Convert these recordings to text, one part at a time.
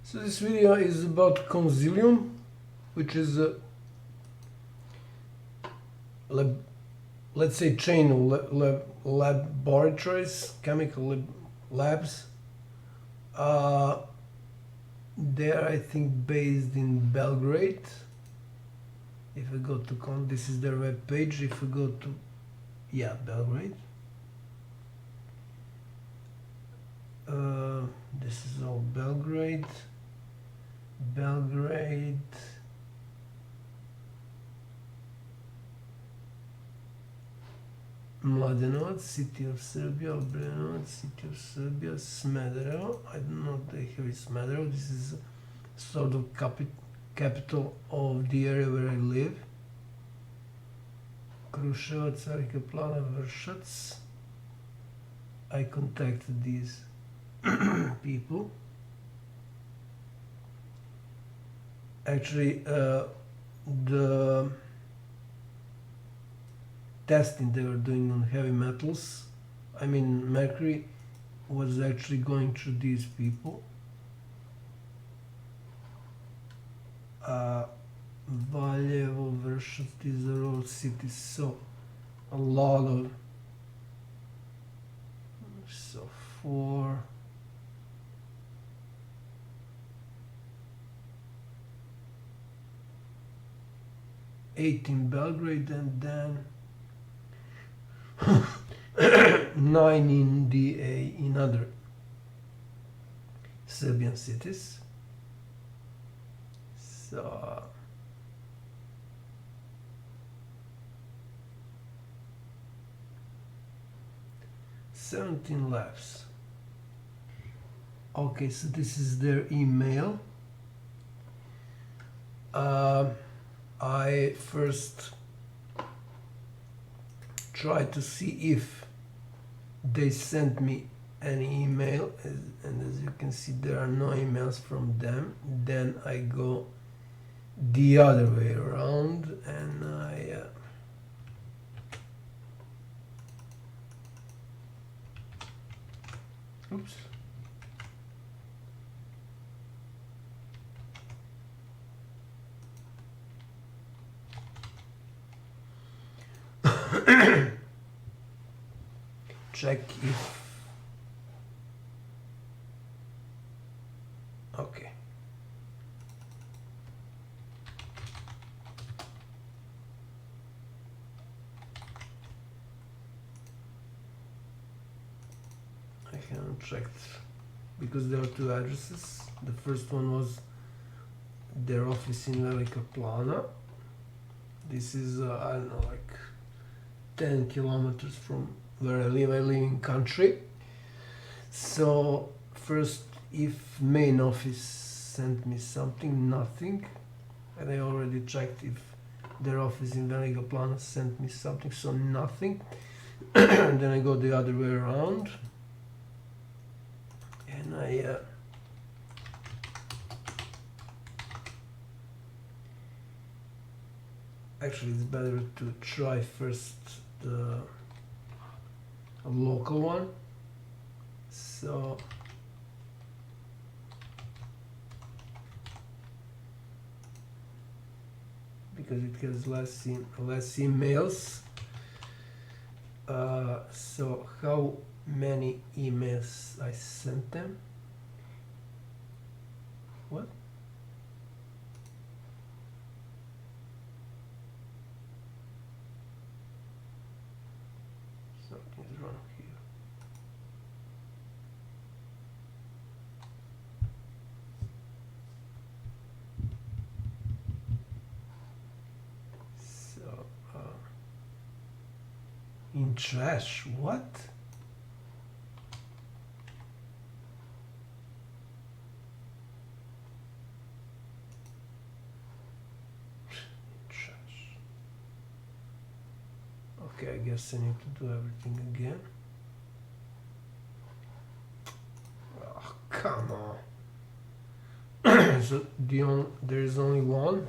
So this video is about KONZILIJUM, which is a let's say chain of laboratories, chemical labs. They're, I think, based in Belgrade. If we go to this is their web page. If we go to, yeah, Belgrade. This is all Belgrade. Mladenovac, city of Serbia, Obrenovac, city of Serbia, Smederevo. I don't know if they have Smederevo. This is sort of capital of the area where I live. Kruševac, Velika Plana, Vršac. I contacted these people. Actually, the testing they were doing on heavy metals, I mean mercury, was actually going through these people. Valjevo, Vršac, these are all cities, so a lot of, so 4, eight in Belgrade, and then 9 in DA in other Serbian cities. So 17 labs. Okay, so this is their email. I first try to see if they sent me any email, and as you can see there are no emails from them. Then I go the other way around and I oops. Check if okay. I haven't checked because there are two addresses. The first one was their office in Velika Plana. This is I don't know, like 10 kilometers from where I live. I live in country. So first, if main office sent me something, nothing. And I already checked if their office in Velika Plana sent me something, so nothing. And then I go the other way around and I actually it's better to try first the local one. So because it has less emails. So how many emails I sent them? What? Something's wrong here. So in trash, what? Okay, I guess I need to do everything again. Oh, come on. So there is only one.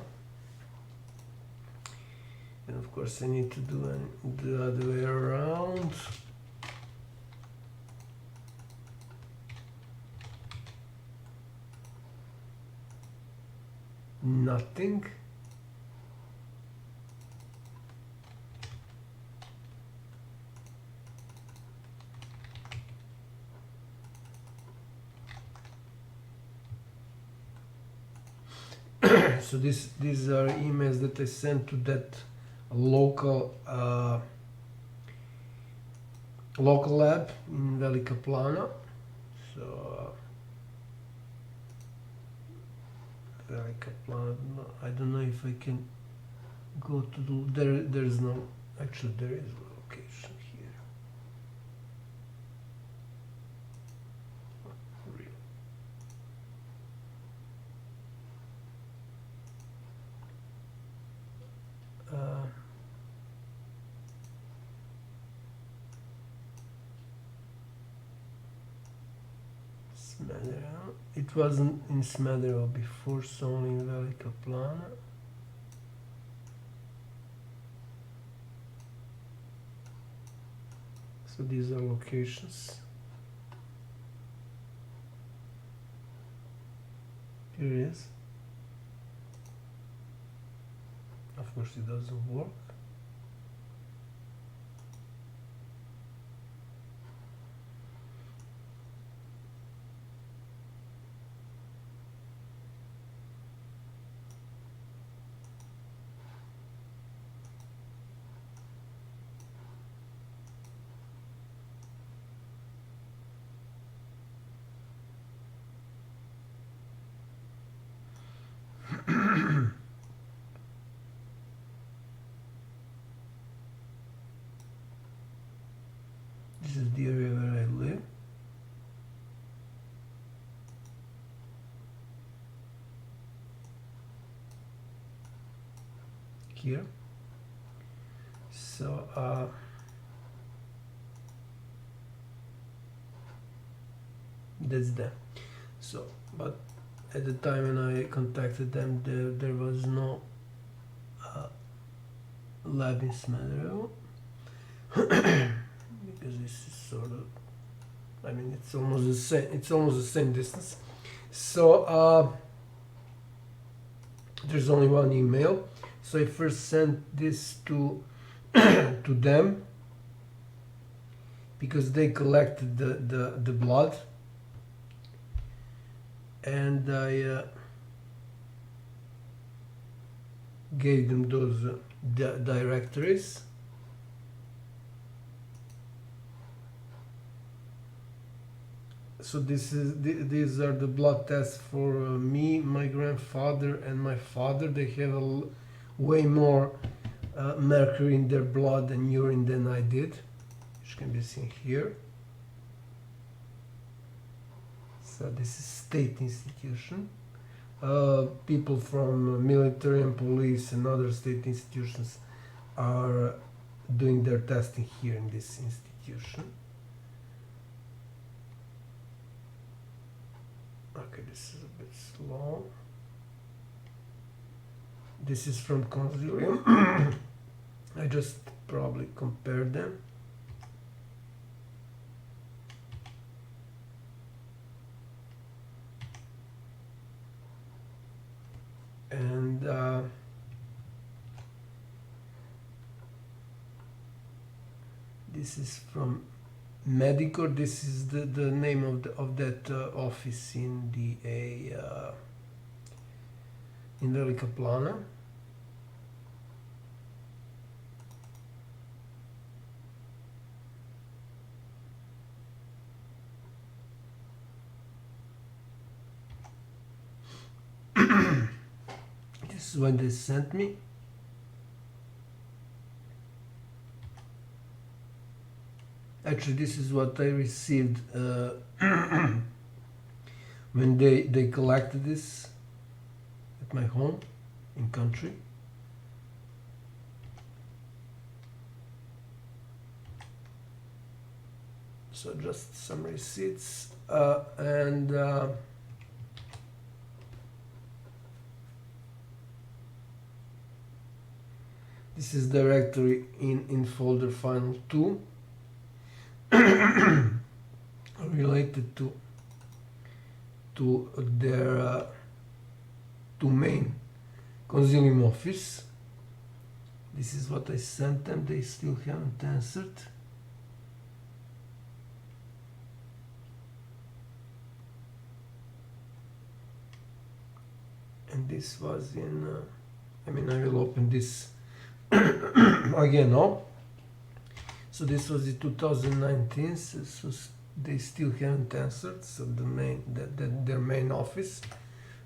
And of course I need to do the other way around. nothing. So these are emails that I sent to that local local lab in Velika Plana. So Velika Plana, I don't know if I can go to the, there's no, actually there is a location here. Real. Smederevo. It wasn't in Smederevo before, so only in Velika Plana. So these are locations. Here it is. Of course it doesn't work. This is the area where I live. Here. So that's them. So, but at the time when I contacted them, there was no lab in Smederevo. Because this is sort of, I mean, it's almost the same. It's almost the same distance. So there's only one email. So I first sent this to to them because they collected the blood, and I gave them those directories. So these are the blood tests for me, my grandfather, and my father. They have way more mercury in their blood and urine than I did, which can be seen here. So this is state institution. People from military and police and other state institutions are doing their testing here in this institution. Okay, this is a bit slow. This is from KONZILIJUM. I just probably compared them. And this is from MEDICOR. This is the name of that office in the in Velika Plana. This is what they sent me. Actually, this is what I received when they collected this at my home in country. So just some receipts and this is directory in folder final 2 related to their two main KONZILIJUM office. This is what I sent them. They still haven't answered. And this was in, I will open this again now. So this was in 2019, so they still haven't answered. So their main office,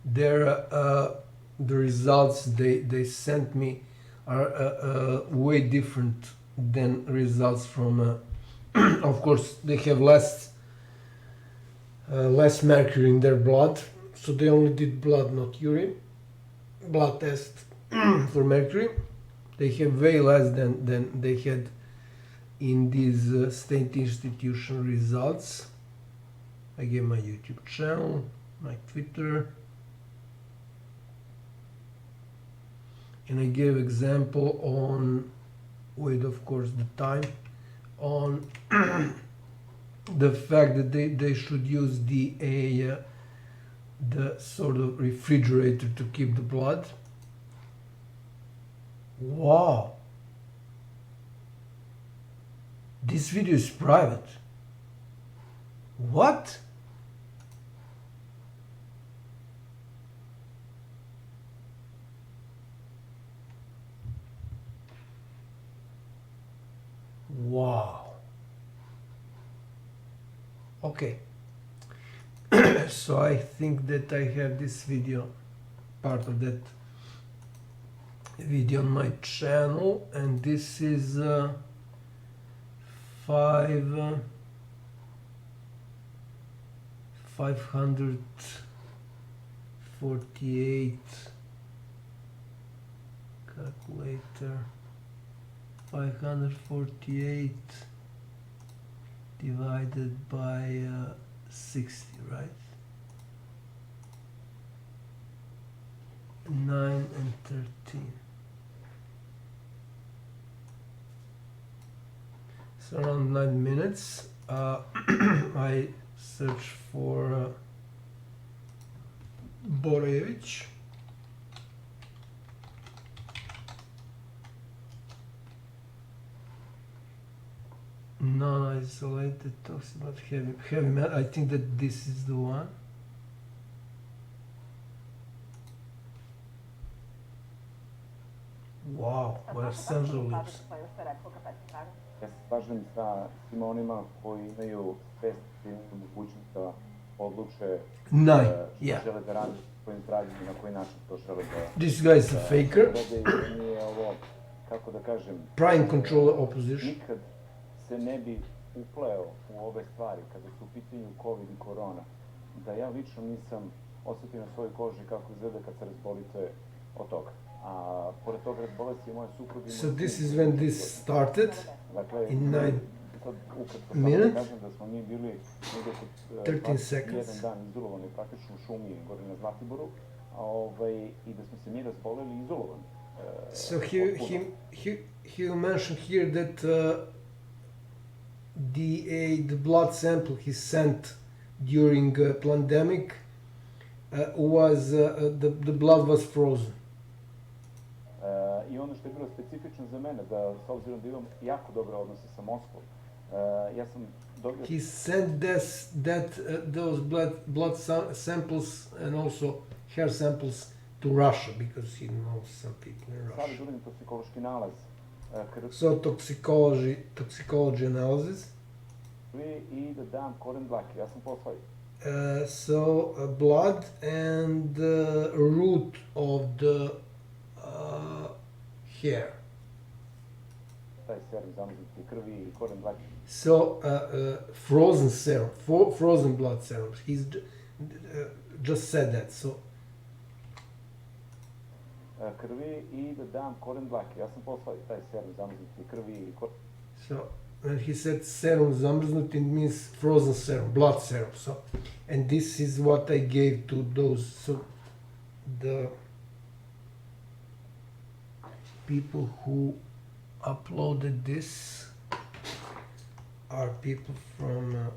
the results they sent me are way different than results from. Of course, they have less mercury in their blood, so they only did blood, not urine. Blood test for mercury. They have way less than they had in these state institution results. I gave my YouTube channel, my Twitter, and I gave example on, with of course the time, on the fact that they should use the sort of refrigerator to keep the blood. Wow! This video is private. What? Wow. Okay. So I think that I have this video, part of that video on my channel, and this is 548 calculator, 548 divided by 60, right? 9 and 13. So around 9 minutes. I search for Borevich. Non-isolated toxic but heavy metal. I think that this is the one. Wow, what are central lips. Ja se slažem sa svima onima koji imaju svest i mogućnost da odluče što žele da rade s svojim zdravljem i na koji način to žele da... This guy is a faker. Nije ovo, kako da kažem... Prime controller opposition. Nikad se ne bi upleo u ove stvari kada su u pitanju COVID i korona. Da ja lično nisam osjetio na svojoj koži kako izgleda kad se razbolite od toga. A pored toga razbole se i moje supruge... So this is when this started, in 9 minutes, 13 seconds. Jedan dan izolovani praktično u šumi gore na Zlatiboru i da smo se mi razboleli izolovani. So he mentioned here that the blood sample he sent during pandemic was the blood was frozen. I ono što je bilo specifično za mene, da s obzirom da imam jako dobre odnose sa Moskvom, ja sam dobio... He sent those blood samples and also hair samples to Russia because he knows some people in Russia. Sada želim toksikološki nalaz. So toxicology analysis. I da dam koren dlake, ja sam poslao. So blood and the root of the hair. Taj serum zamrznuti krvi i koren dlake. So frozen serum, frozen blood serums. He's just said that. So krvi i da dam koren dlake. Ja sam poslao taj serum zamrznuti krvi i koren. So when he said serum zamrznuti, it means frozen serum, blood serum. So, and this is what I gave to those. So the people who uploaded this are people from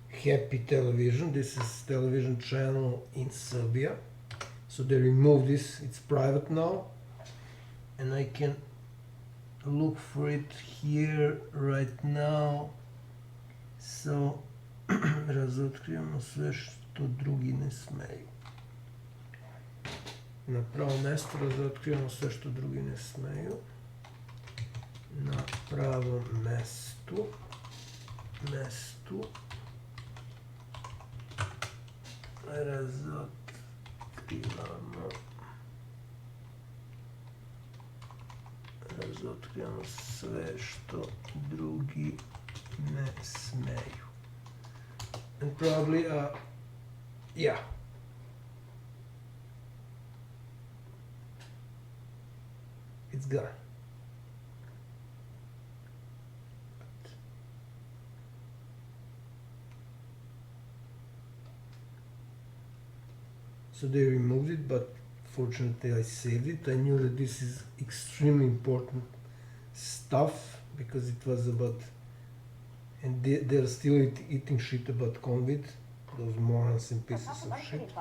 Happy Television. This is television channel in Serbia. So they removed this, it's private now, and I can look for it here right now. So razotkrivamo sve što drugi ne smeju. Na pravo mjesto razotkrivamo sve što drugi ne smeju. Na pravom mjestu razotkrivamo sve što drugi ne smeju. And probably, yeah. It's gone. So they removed it, but fortunately I saved it. I knew that this is extremely important stuff because it was about, and they're still eating shit about COVID, those morons and pieces of shit.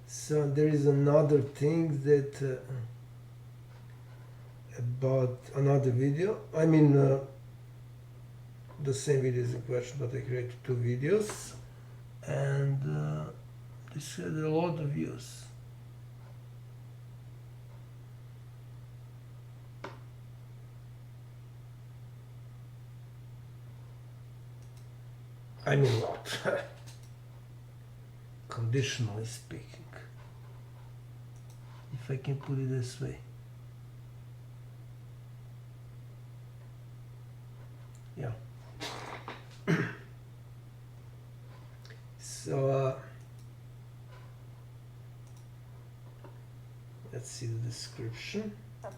So there is another thing that about another video. I mean, the same video is in question, but I created 2 videos, and this had a lot of views. I mean, what? Conditionally speaking. If I can put it this way. Yeah. So, let's see the description. Ja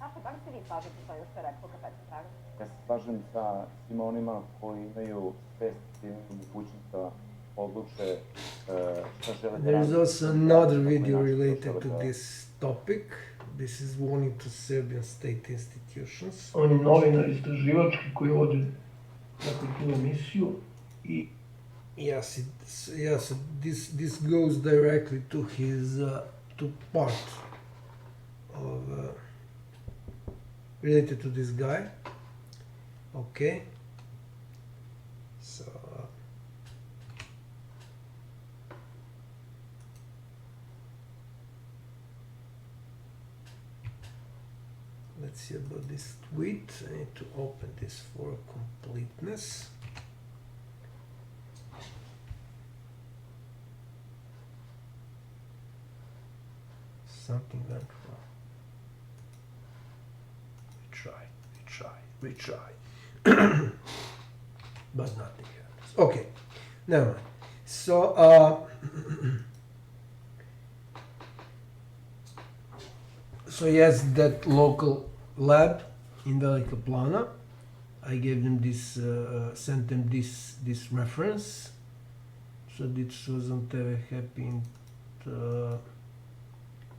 se slažem sa svima onima koji imaju svest i imaju mogućnost da odluče šta žele da rade. There is also another video related to this topic. This is warning to Serbian state institutions. On je novinar istraživački koji vodi tu emisiju i yes, this goes directly to his to part of related to this guy. Okay, so let's see about this tweet. I need to open this for completeness. Something went wrong. We try. But nothing happens. Okay, never mind. So, so yes, that local lab in Velika Plana, I gave them this, sent them this reference. So this was on TV Happy in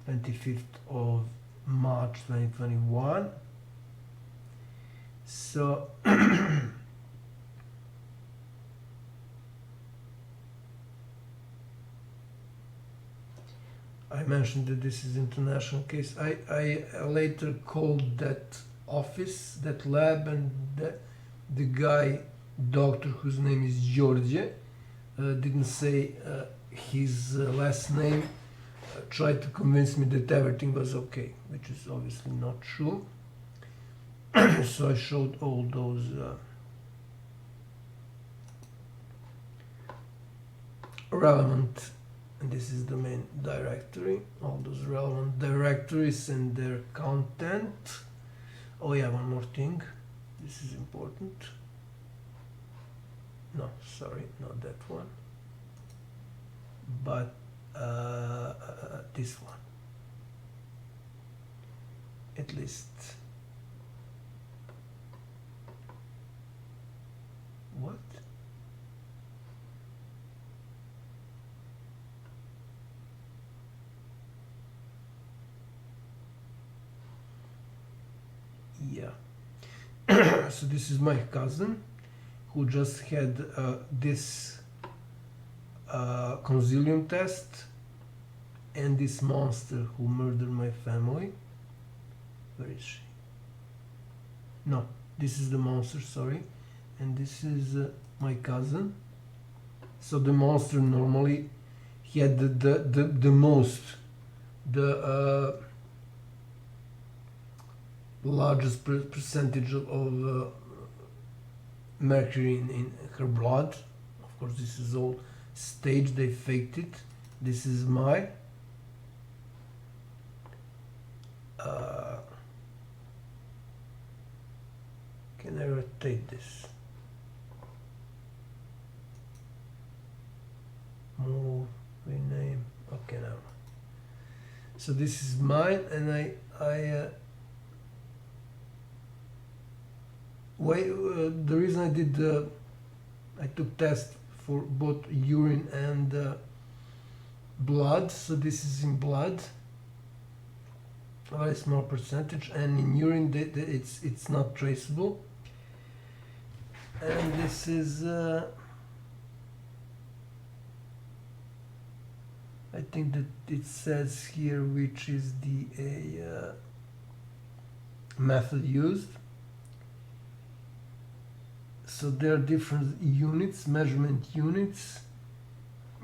25th of March 2021. So I mentioned that this is international case. I later called that office, that lab, and the guy, doctor whose name is George, didn't say his last name, tried to convince me that everything was okay, which is obviously not true. So I showed all those relevant, and this is the main directory, all those relevant directories and their content. Oh yeah, one more thing, this is important. No, sorry, not that one, but this one, at least. What? Yeah. So this is my cousin who just had this KONZILIJUM test, and this monster who murdered my family. Where is she? No, this is the monster, sorry. And this is my cousin. So the monster normally, he had the most, the largest percentage of mercury in her blood. Of course, this is all staged, they faked it. This is my can I rotate this? Move, rename. Okay, now. So this is mine, and the reason I did I took test for both urine and blood. So this is in blood, a very small percentage, and in urine it's not traceable. And this is I think that it says here which is the method used. So there are different units, measurement units.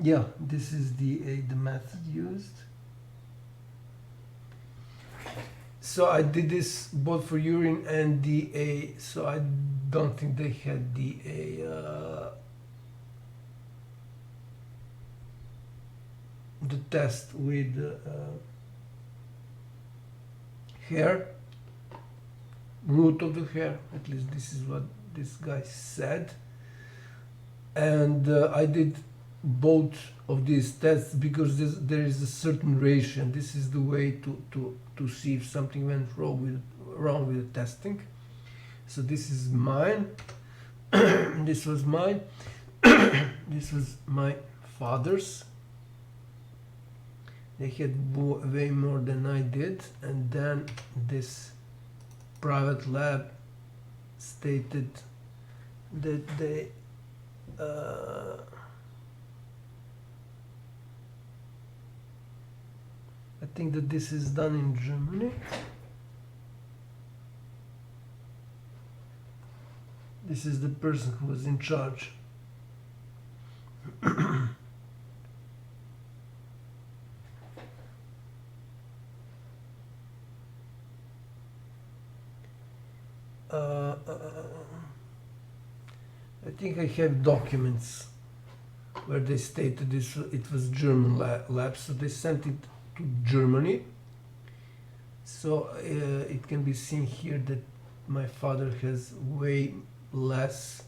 Yeah, this is the method used. So I did this both for urine and DA. So I don't think they had DA. The test with hair, root of the hair. At least this is what this guy said. And I did both of these tests because there is a certain ratio, and this is the way to see if something went wrong with the testing. So this is mine. This was mine. This was my father's. They had way more than I did, and then this private lab stated that they I think that this is done in Germany. This is the person who was in charge. I think I have documents where they stated this. It was German lab, so they sent it to Germany. So it can be seen here that my father has way less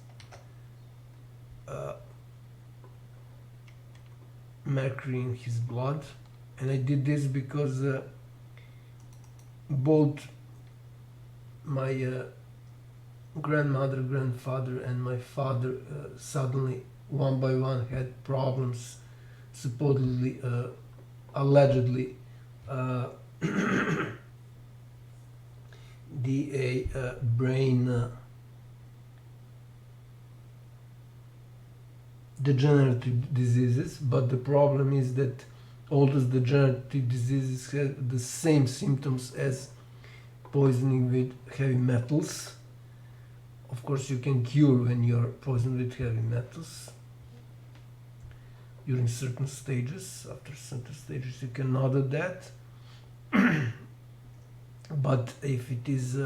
mercury in his blood, and I did this because both my grandmother, grandfather, and my father suddenly, one by one, had problems, supposedly, allegedly, the brain degenerative diseases. But the problem is that all those degenerative diseases have the same symptoms as poisoning with heavy metals. Of course, you can cure when you're poisoned with heavy metals during certain stages. After certain stages, you cannot do that. But if it is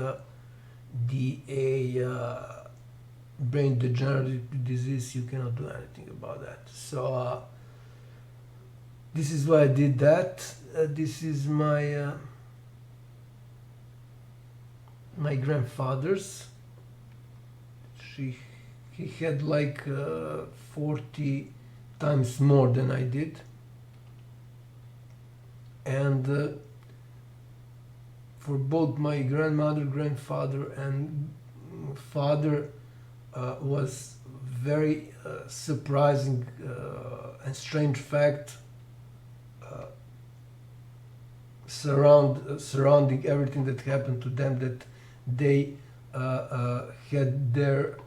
brain degenerative disease, you cannot do anything about that. So this is why I did that. This is my my grandfather's. He had like 40 times more than I did, and for both my grandmother, grandfather, and father was very surprising and strange fact surrounding everything that happened to them, that they had their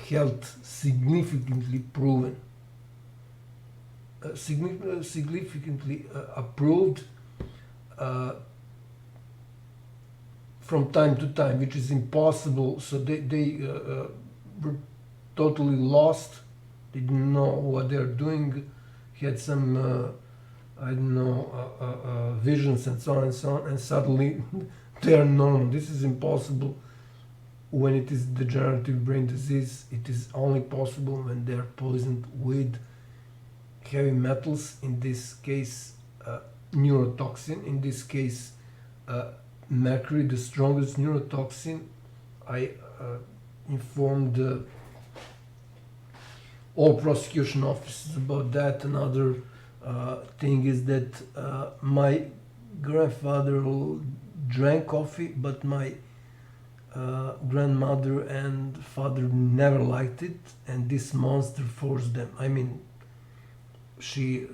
health significantly proven significantly approved from time to time, which is impossible. So they were totally lost. They didn't know what they're doing. Had some I don't know visions and so on and so on, and suddenly they are normal. This is impossible when it is degenerative brain disease. It is only possible when they are poisoned with heavy metals. In this case, neurotoxin. In this case, mercury, the strongest neurotoxin. I informed all prosecution officers about that. Another thing is that my grandfather drank coffee, but my grandmother and father never liked it, and this monster forced them. I mean, she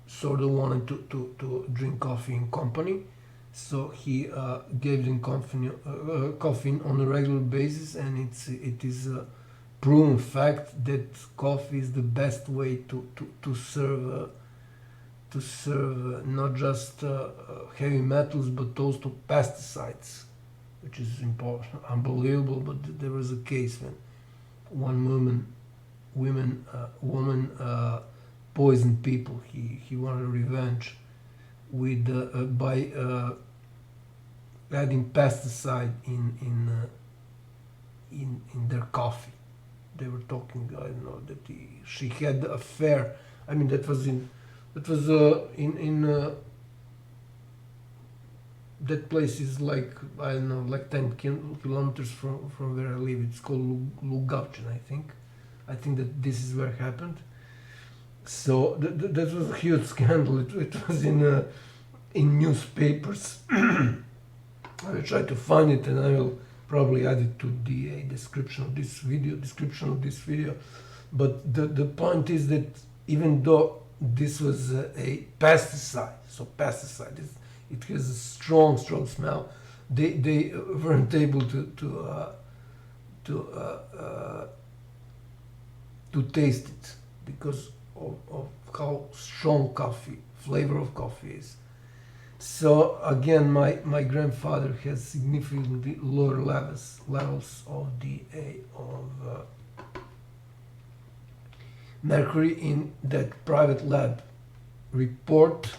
sort of wanted to drink coffee in company, so he gave them coffee on a regular basis, and it is a proven fact that coffee is the best way to serve not just heavy metals but also pesticides, which is unbelievable. But there was a case when one woman poisoned people. He wanted revenge with by adding pesticide in their coffee. They were talking, I don't know, that she had the affair. I mean, that was in that place is like, I don't know, like 10 kilometers from where I live. It's called Lugavčin, I think. I think that this is where it happened. So that was a huge scandal. It was in newspapers. I will try to find it, and I will probably add it to the description of this video. But the point is that even though this was a pesticide, so pesticide it has a strong smell. They weren't able to taste it because of how strong flavor of coffee is. So again, my grandfather has significantly lower levels of mercury in that private lab report.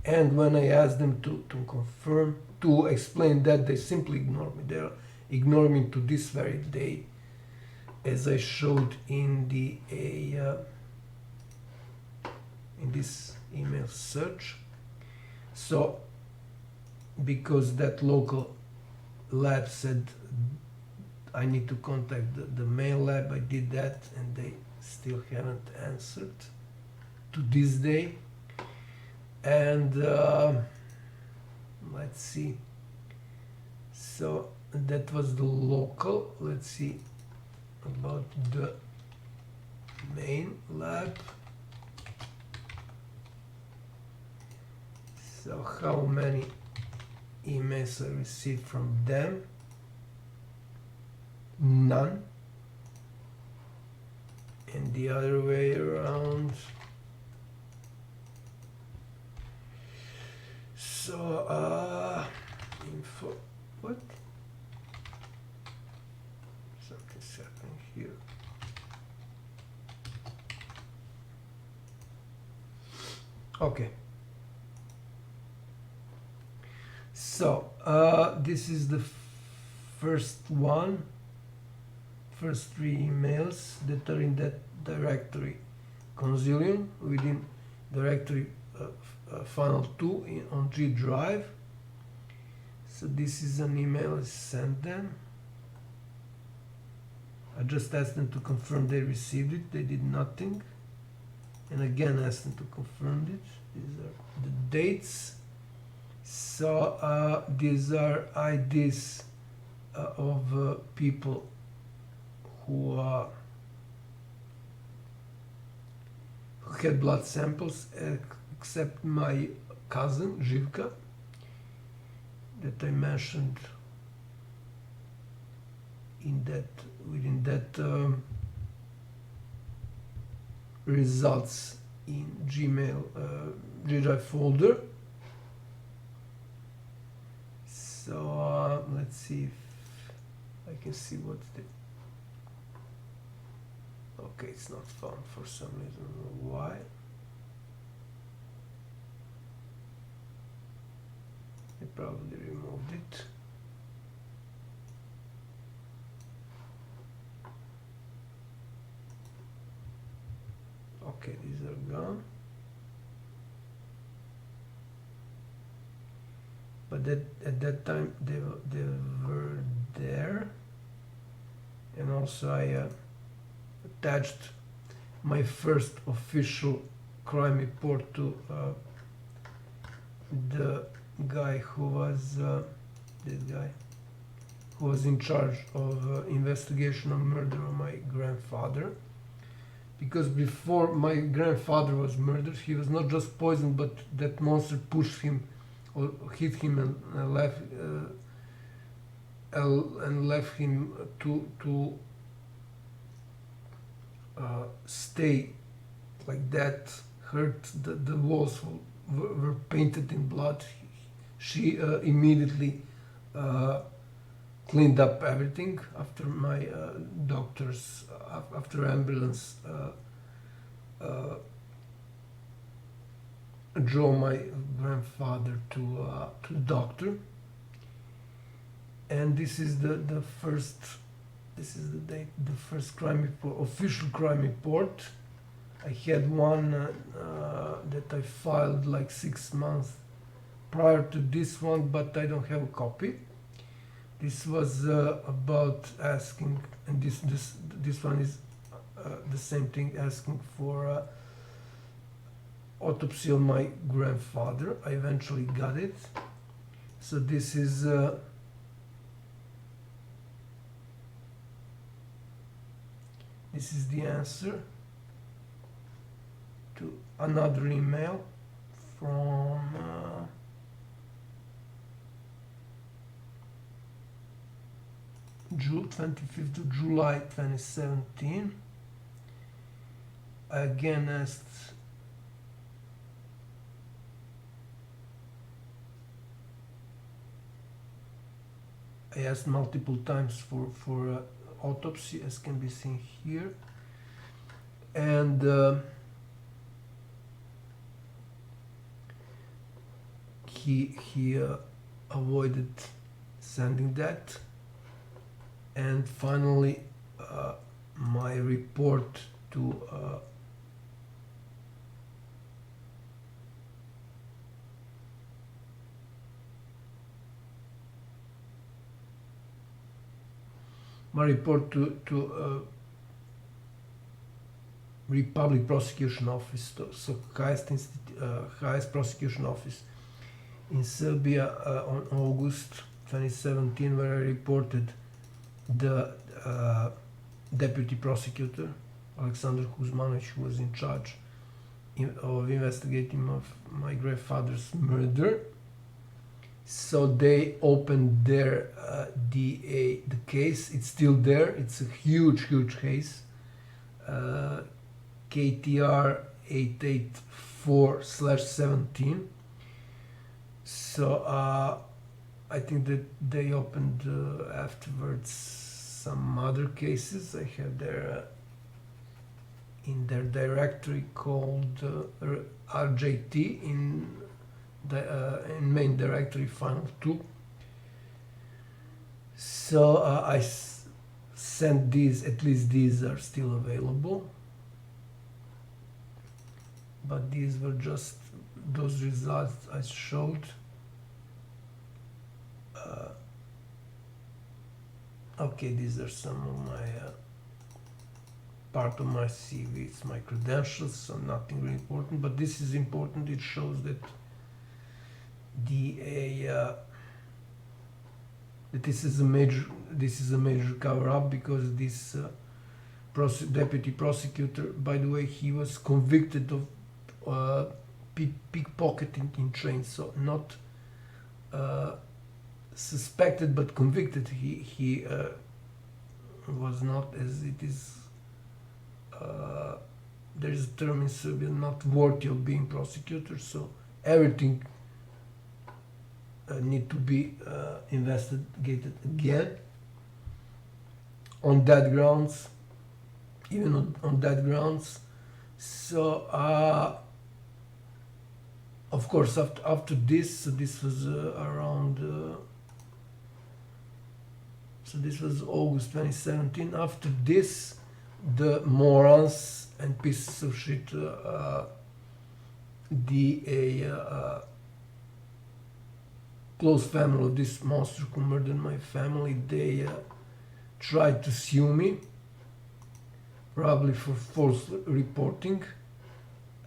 And when I asked them to confirm, to explain that, they simply ignore me. They ignore me to this very day, as I showed in in this email search. So, because that local lab said I need to contact the main lab, I did that, and they still haven't answered to this day. And let's see. So that was the local. Let's see about the main lab. So how many emails I received from them? None. And the other way around. So info, what? Something's happening here. Okay. So this is the first three emails that are in that directory, KONZILIJUM, within directory final 2 on G drive. So this is an email I sent them. I just asked them to confirm they received it. They did nothing. And again asked them to confirm it. These are the dates. So these are IDs of people who had blood samples, except my cousin Živka that I mentioned within that results in Gmail G drive folder. So let's see if I can see what's the. Okay, it's not found for some reason. Why? I probably removed it. Okay, these are gone. But at that time they were there, and also I attached my first official crime report to the guy who was this guy who was in charge of investigation of murder of my grandfather. Because before my grandfather was murdered, he was not just poisoned, but that monster pushed him or hit him and left him to stay like that. Hurt. The walls were painted in blood. She immediately cleaned up everything after my doctors, after ambulance drove my grandfather to doctor. And this is the first. This is the date. The first crime report, official crime report. I had one that I filed like 6 months prior to this one, but I don't have a copy. This was about asking, and this one is the same thing, asking for autopsy on my grandfather. I eventually got it. So this is the answer to another email from June 25th of July 2017. I again asked multiple times for autopsy, as can be seen here, and he avoided sending that. And finally, my report to Republic Prosecution Office, so highest prosecution office in Serbia on August 2017, where I reported the deputy prosecutor Alexander Kuzmanovic, who was in charge of investigating of my grandfather's murder. So they opened their the case. It's still there. It's a huge case. KTR 884/17. So I think that they opened afterwards some other cases. I have their in their directory called RJT in main directory final 2. So I sent these. At least these are still available. But these were just those results I showed. Okay, these are some of my part of my CV. It's my credentials, so nothing really important. But this is important. It shows that that this is a major cover-up, because this deputy prosecutor, by the way, he was convicted of pickpocketing in trains, so not suspected but convicted. He was not, as it is there is a term in Serbia, not worthy of being prosecuted, so everything need to be investigated again on that grounds, even on that grounds. So of course after this, so this was around so this was August 2017. After this, the morons and pieces of shit, the close family of this monster who murdered my family, they tried to sue me, probably for false reporting,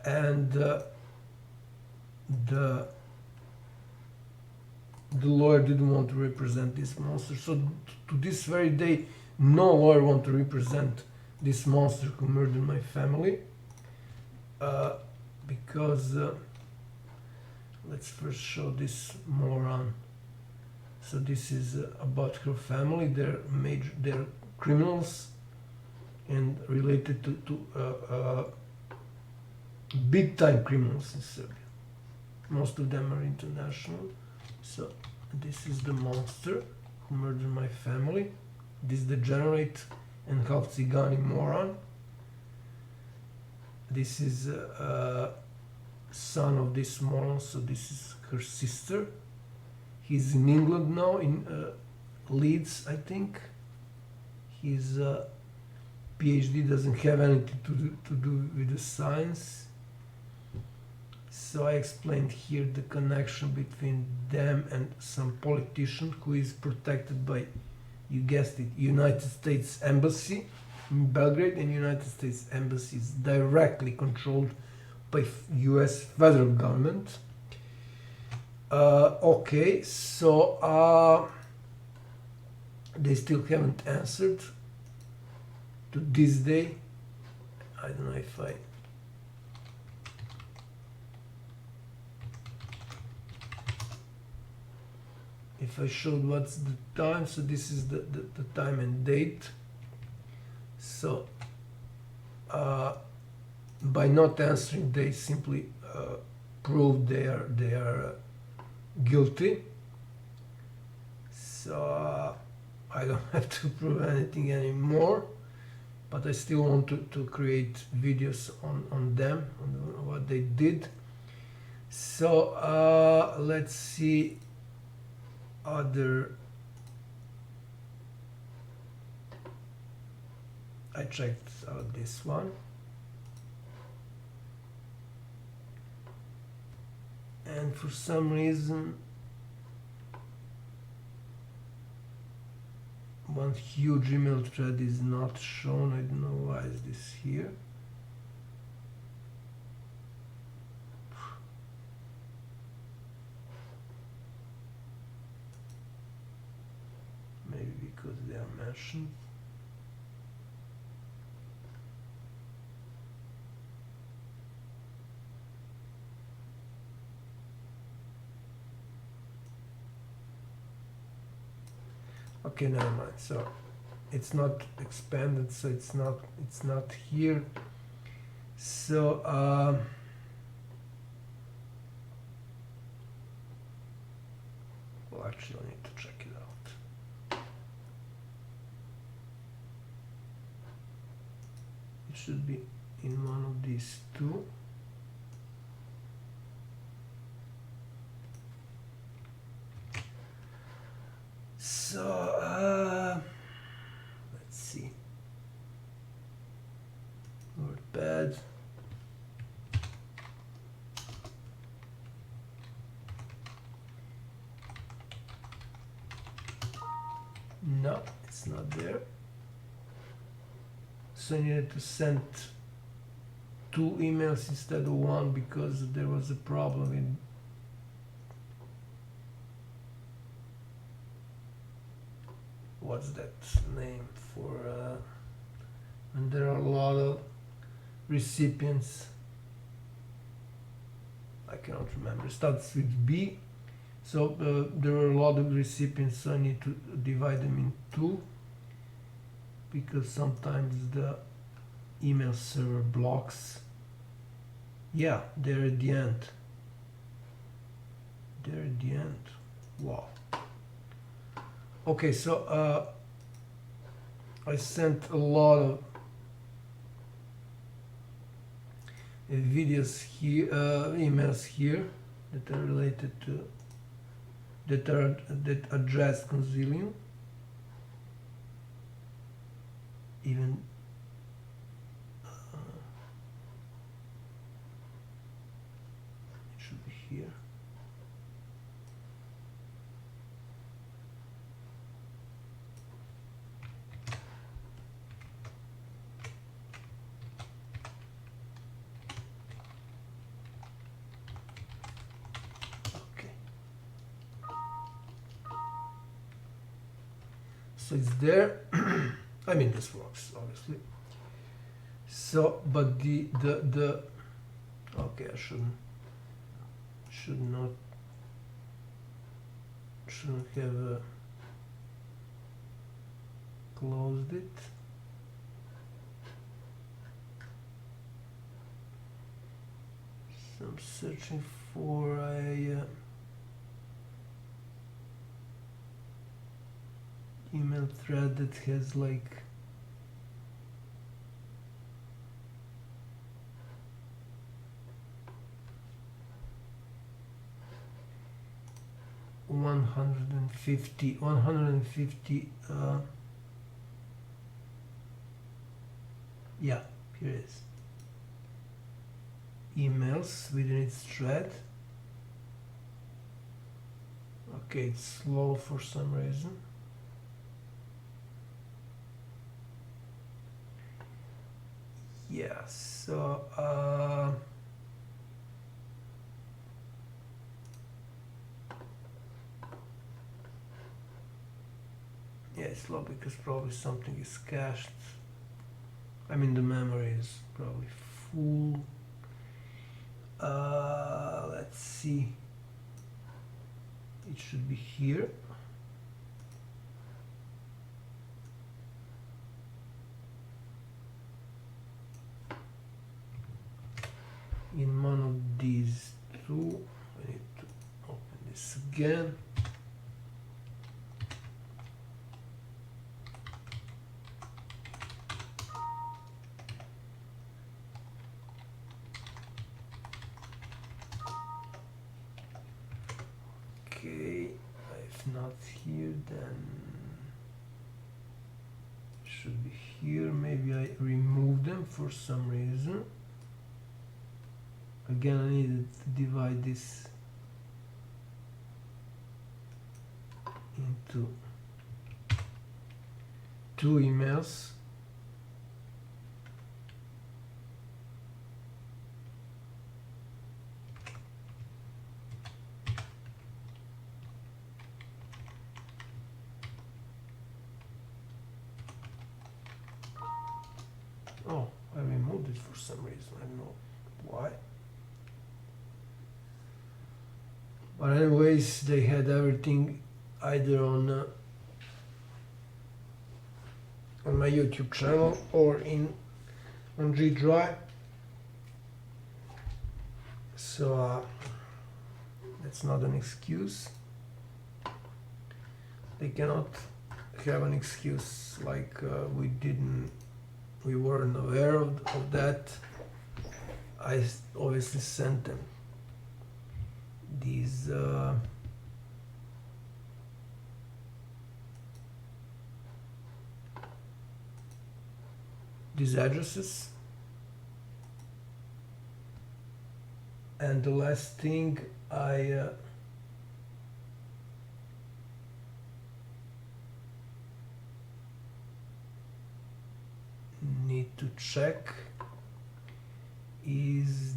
and the lawyer didn't want to represent this monster. So to this very day, no lawyer wants to represent this monster who murdered my family, because let's first show this moron. So this is about her family. They're criminals and related to big time criminals in Serbia. Most of them are international. So this is the monster who murdered my family. This degenerate and half Tsigani moron. This is son of this moron, so this is her sister. He's in England now, in Leeds, I think. His PhD doesn't have anything to do with the science. So I explained here the connection between them and some politician who is protected by, you guessed it, United States Embassy in Belgrade, and United States Embassy is directly controlled by US federal government. Okay, so they still haven't answered to this day. I don't know if I showed what's the time. So this is the time and date. So by not answering, they simply prove they are guilty. So I don't have to prove anything anymore, but I still want to create videos on them, on what they did. So let's see other. I checked out this one, and for some reason one huge email thread is not shown. I don't know why is this here. Maybe because they are mentioned. Okay, never mind. So it's not expanded, so it's not here. So well, actually I need to check it out. It should be in one of these two. So let's see. WordPad. No, it's not there. So I needed to send 2 emails instead of 1 because there was a problem in what's that name for and there are a lot of recipients. I cannot remember. It starts with B. So there are a lot of recipients, so I need to divide them in 2 because sometimes the email server blocks Yeah, they're at the end. They're at the end. Wow. Okay, so I sent a lot of videos here, emails here that are related to that address KONZILIJUM. Even it should be here. Okay. So it's there. I mean, this works obviously. So, but the okay, I shouldn't have closed it. So I'm searching for a email thread that has like 150 yeah, here it is, emails within its thread. Okay, it's slow for some reason. Yeah, so yeah, it's slow because probably something is cached. I mean, the memory is probably full. Let's see. It should be here. In one of these two, I need to open this again. Okay, if not here, then it should be here. Maybe I removed them for some reason. Again, I needed to divide this into two emails. Oh, I removed it for some reason. I don't know why. But anyways, they had everything either on my YouTube channel or on G Drive. So that's not an excuse. They cannot have an excuse like we weren't aware of that. I obviously sent them these addresses. And the last thing I need to check is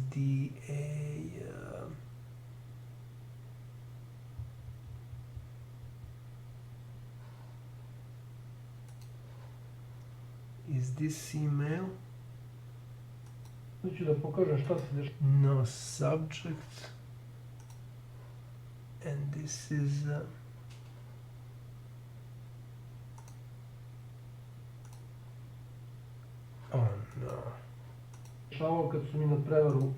this email. Hoću da pokažem šta se dešava. No subject, and this is oh no. Dešavao kad su mi na prevaru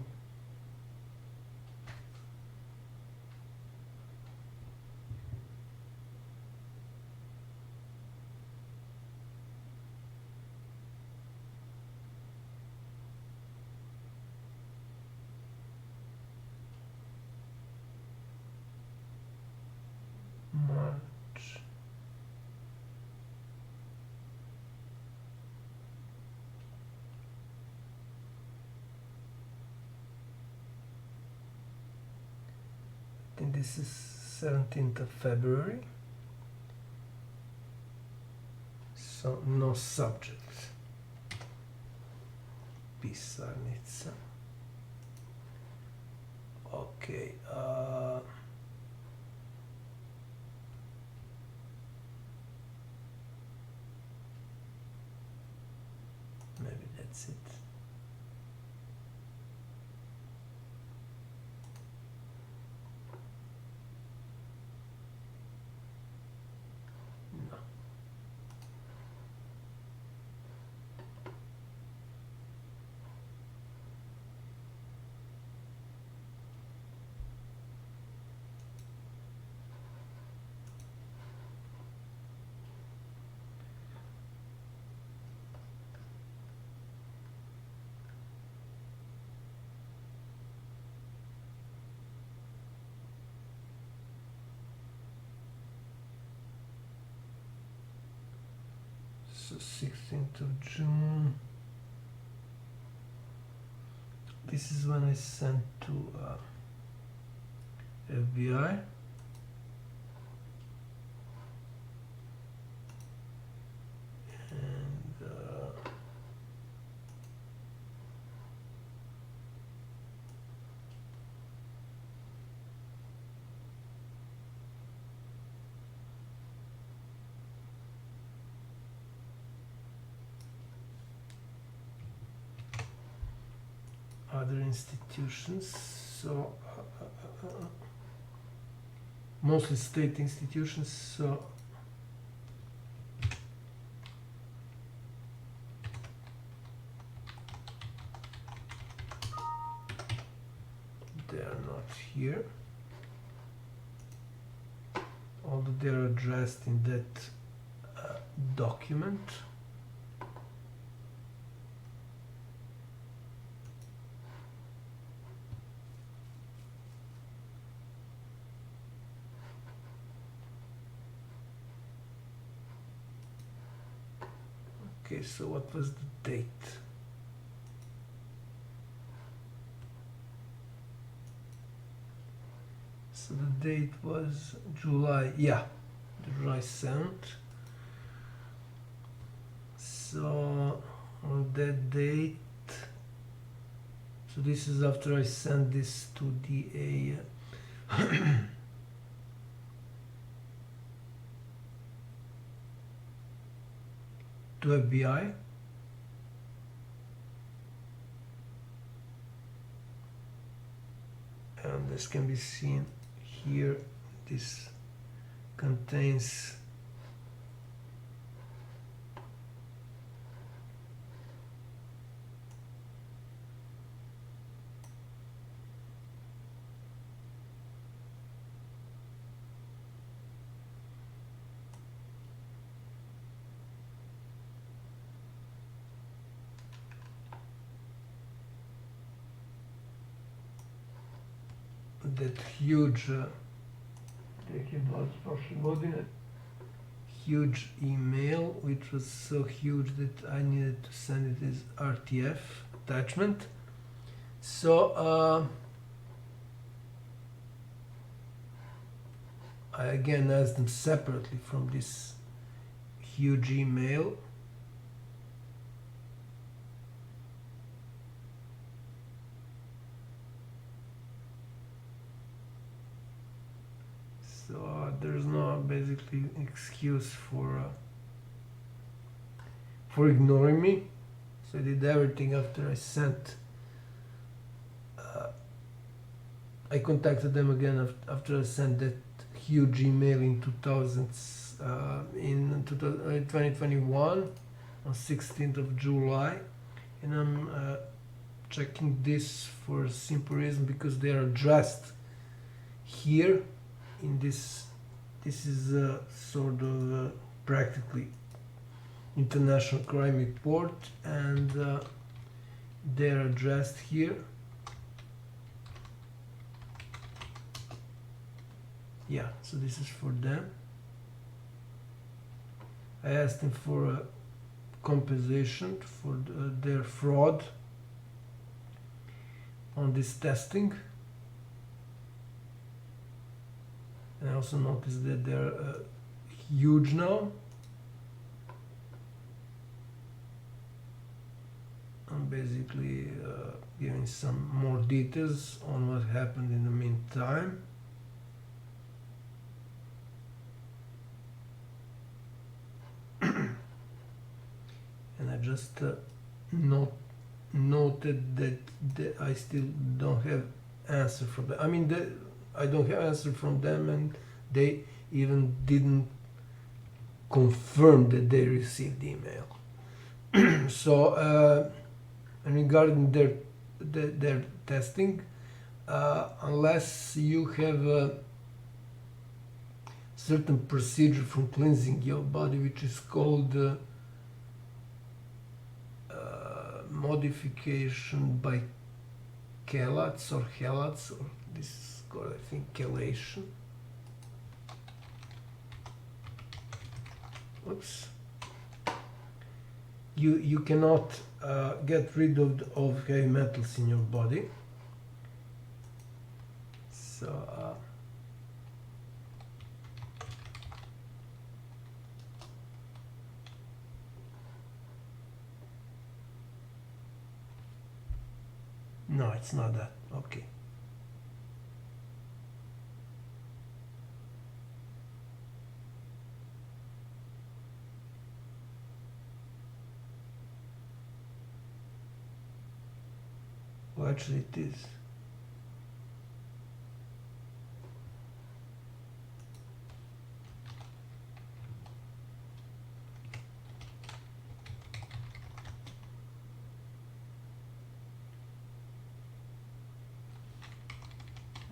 this is 17th of February. So no subject. Pisarnica. Okay. Maybe that's it. No. So 16th of June. This is when I sent to FBI. And other institutions, so mostly state institutions, so they are not here, although they are addressed in that document. Okay, so what was the date? So the date was July, yeah, July 7th. So on that date, so this is after I sent this to DA. To FBI. And this can be seen here. This contains that huge huge email, which was so huge that I needed to send it as RTF attachment. So I again asked them separately from this huge email. So there's no basically excuse for ignoring me. So I did everything after I sent. I contacted them again after I sent that huge email in 2021 on 16th of July, and I'm checking this for a simple reason, because they are addressed here in this. This is a sort of practically international crime report, and they are addressed here. Yeah, so this is for them. I asked them for a compensation for their fraud on this testing. And I also noticed that they're huge now. I'm basically giving some more details on what happened in the meantime. And I just noted that I still don't have answer from them. I mean, I don't have answer from them, and they even didn't confirm that they received the email. So, and regarding their testing, unless you have a certain procedure for cleansing your body, which is called modification by chelates or helates, or this is called, I think, chelation. Oops. You cannot get rid of heavy metals in your body. So no, it's not that. Okay. Well, actually it is.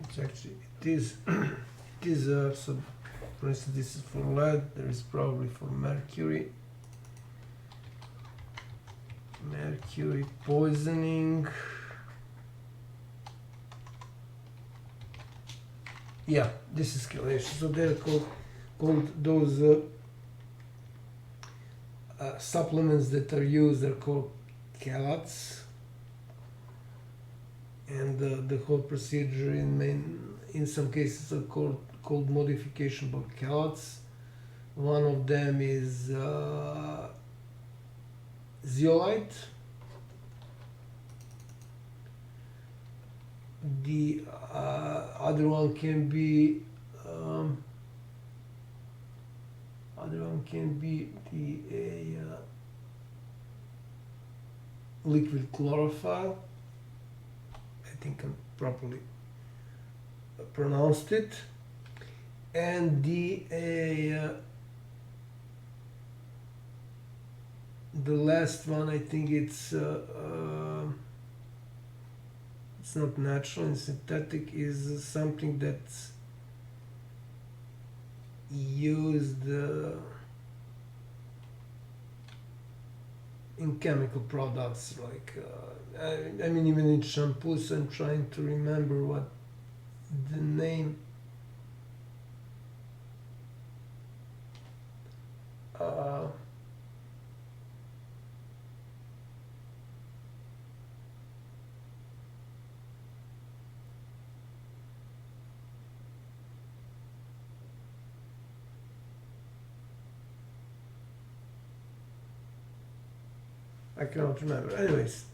It's actually, it is, it is, so for instance, this is for lead, there is probably for mercury. Mercury poisoning. Yeah, this is chelation. So they're called those supplements that are used. They're called chelates, and the whole procedure in some cases are called modification by chelates. One of them is zeolite. The other one can be the liquid chlorophyll. I think I properly pronounced it. And the last one, I think it's not natural and synthetic, is something that's used in chemical products, like I mean, even in shampoos. I'm trying to remember what the name. I cannot remember. Anyways,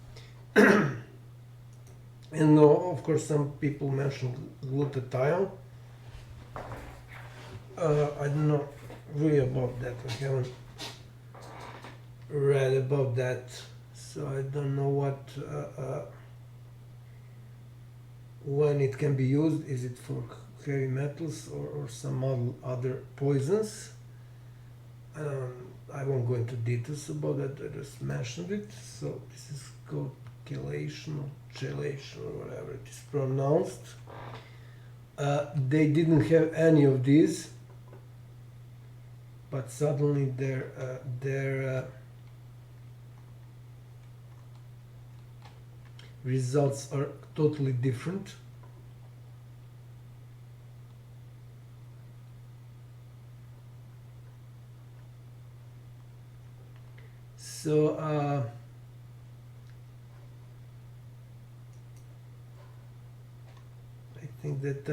and of course, some people mention glutathione. I don't know really about that. I haven't read about that, so I don't know what when it can be used. Is it for heavy metals or some other poisons? I won't go into details about that. I just mentioned it. So this is called chelation or chelation or whatever it is pronounced. They didn't have any of these, but suddenly their results are totally different. So I think that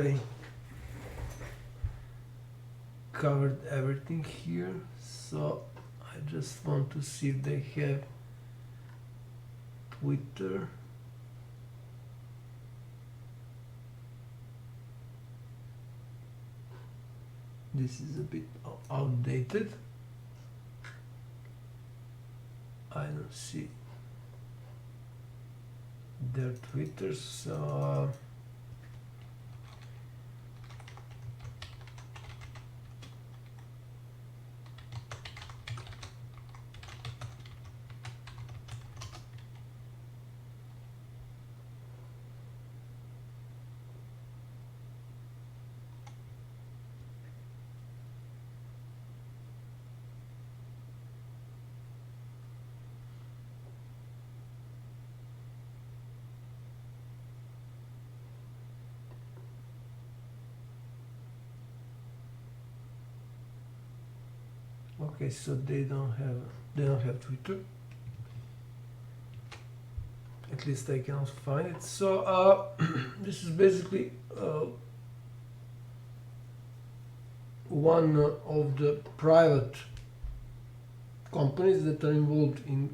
covered everything here, so I just want to see if they have Twitter. This is a bit outdated. I don't see their Twitter, so okay, so they don't have Twitter. At least I cannot find it. So this is basically one of the private companies that are involved in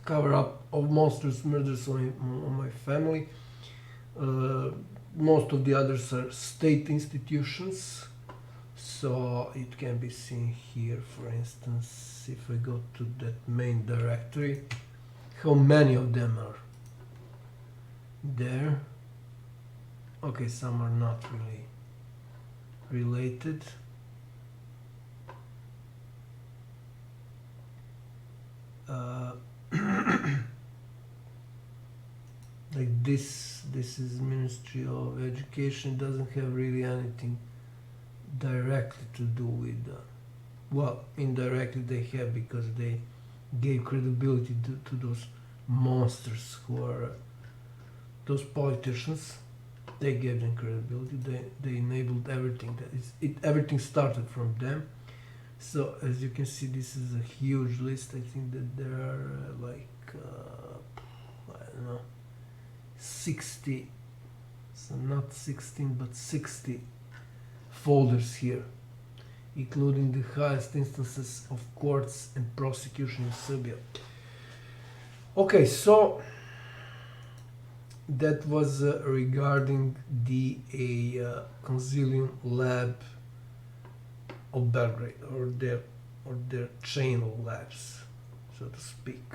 cover up of monstrous murders on my family. Most of the others are state institutions. So it can be seen here, for instance, if I go to that main directory, how many of them are there. Okay, some are not really related. Like this is Ministry of Education. It doesn't have really anything directly to do with well, indirectly they have, because they gave credibility to those monsters who are those politicians. They gave them credibility. They enabled everything. Everything started from them. So as you can see, this is a huge list. I think that there are like I don't know, 60, so not 16 but 60 folders here, including the highest instances of courts and prosecution in Serbia. Okay, so that was regarding the KONZILIJUM lab of Belgrade, or their chain of labs, so to speak.